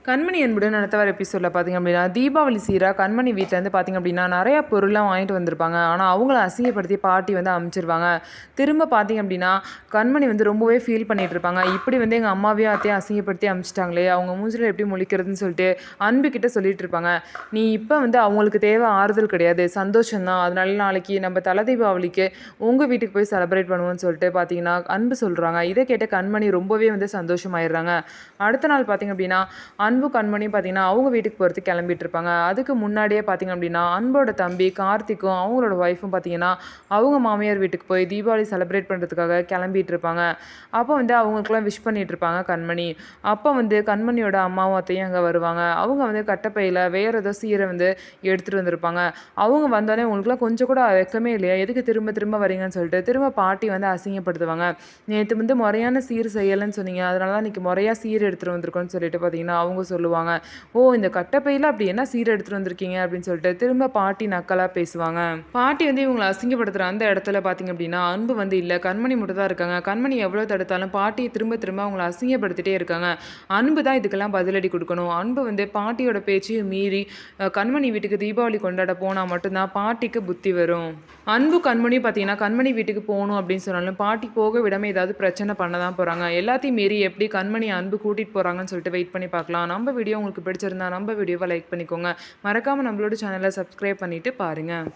கண்மணி அன்புடன் அடுத்த வர எபிசோடில் பார்த்திங்க அப்படின்னா தீபாவளி சீராக கண்மணி வீட்டிலேருந்து பார்த்திங்க அப்படின்னா நிறையா பொருள்லாம் வாங்கிட்டு வந்திருப்பாங்க. ஆனால் அவங்கள அசிங்கப்படுத்தி பாட்டி வந்து அமுச்சிருவாங்க. திரும்ப பார்த்திங்க அப்படின்னா கண்மணி வந்து ரொம்பவே ஃபீல் பண்ணிகிட்டு இருப்பாங்க. இப்படி வந்து எங்கள் அம்மாவையும் அத்தையும் அசிங்கப்படுத்தி அமுச்சிட்டாங்களே, அவங்க மூஞ்சில் எப்படி முழிக்கிறதுன்னு சொல்லிட்டு அன்பு கிட்ட சொல்லிட்டு இருப்பாங்க. நீ இப்போ வந்து அவங்களுக்கு தேவை ஆறுதல் கிடையாது, சந்தோஷம்தான். அதனால நாளைக்கு நம்ம தலை தீபாவளிக்கு உங்கள் வீட்டுக்கு போய் செலிப்ரேட் பண்ணுவோம்னு சொல்லிட்டு பார்த்தீங்கன்னா அன்பு சொல்கிறாங்க. இதை கேட்ட கண்மணி ரொம்பவே வந்து சந்தோஷமாயிடுறாங்க. அடுத்த நாள் பார்த்திங்க அப்படின்னா அன்பு கண்மணி பார்த்திங்கன்னா அவங்க வீட்டுக்கு போகிறதுக்கு கிளம்பிட்டு இருப்பாங்க. அதுக்கு முன்னாடியே பார்த்திங்க அப்படின்னா அன்போட தம்பி கார்த்திக்கும் அவங்களோட ஒய்ஃபும் பார்த்திங்கன்னா அவங்க மாமியார் வீட்டுக்கு போய் தீபாவளி செலிப்ரேட் பண்ணுறதுக்காக கிளம்பிட்டு இருப்பாங்க. அப்போ வந்து அவங்களுக்குலாம் விஷ் பண்ணிட்டு இருப்பாங்க கண்மணி. அப்போ வந்து கண்மணியோட அம்மாவும் அத்தையும் அங்கே வருவாங்க. அவங்க வந்து கட்டப்பையில் வேறு ஏதோ சீரை வந்து எடுத்துகிட்டு வந்திருப்பாங்க. அவங்க வந்தோடனே உங்களுக்குலாம் கொஞ்சம் கூட வெக்கமே இல்லையா, எதுக்கு திரும்ப திரும்ப வரீங்கன்னு சொல்லிட்டு திரும்ப பாட்டி வந்து அசிங்கப்படுத்துவாங்க. நேற்று வந்து முறையான சீர் செய்யலைன்னு சொன்னீங்க, அதனால தான் இன்றைக்கி முறையாக சீர் எடுத்துகிட்டு வந்திருக்கோன்னு சொல்லிட்டு பார்த்தீங்கன்னா அவங்க சொல்லுவாங்க. ஓ, இந்த கட்டப்பையில் அப்படி என்ன சீர் எடுத்துகிட்டு வந்திருக்கீங்க அப்படின்னு சொல்லிட்டு திரும்ப பாட்டி நக்கலாக பேசுவாங்க. பாட்டி வந்து இவங்களை அசிங்கப்படுத்துகிற அந்த இடத்துல பார்த்தீங்க அப்படின்னா அன்பு வந்து இல்லை, கண்மணி மட்டும் தான் இருக்காங்க. கண்மணி எவ்வளோ தடுத்தாலும் பாட்டியை திரும்ப திரும்ப அவங்கள அசிங்கப்படுத்திட்டே இருக்காங்க. அன்பு தான் இதுக்கெல்லாம் பதிலடி கொடுக்கணும். அன்பு வந்து பாட்டியோட பேச்சையும் மீறி கண்மணி வீட்டுக்கு தீபாவளி கொண்டாட போனால் மட்டும்தான் பாட்டிக்கு புத்தி வரும். அன்பு கண்மணி பார்த்தீங்கன்னா கண்மணி வீட்டுக்கு போகணும் அப்படின்னு சொன்னாலும் பாட்டி போக விடாமல் ஏதாவது பிரச்சனை பண்ண தான் போகிறாங்க. எல்லாத்தையும் மீறி எப்படி கண்மணி அன்பு கூட்டிகிட்டு போகிறாங்கன்னு சொல்லிட்டு வெயிட் பண்ணி பார்க்கலாம். நம்ம வீடியோ உங்களுக்கு பிடிச்சிருந்தா நம்ம வீடியோவை லைக் பண்ணிக்கோங்க. மறக்காமல் நம்மளோட சேனலை சப்ஸ்கிரைப் பண்ணிவிட்டு பாருங்கள்.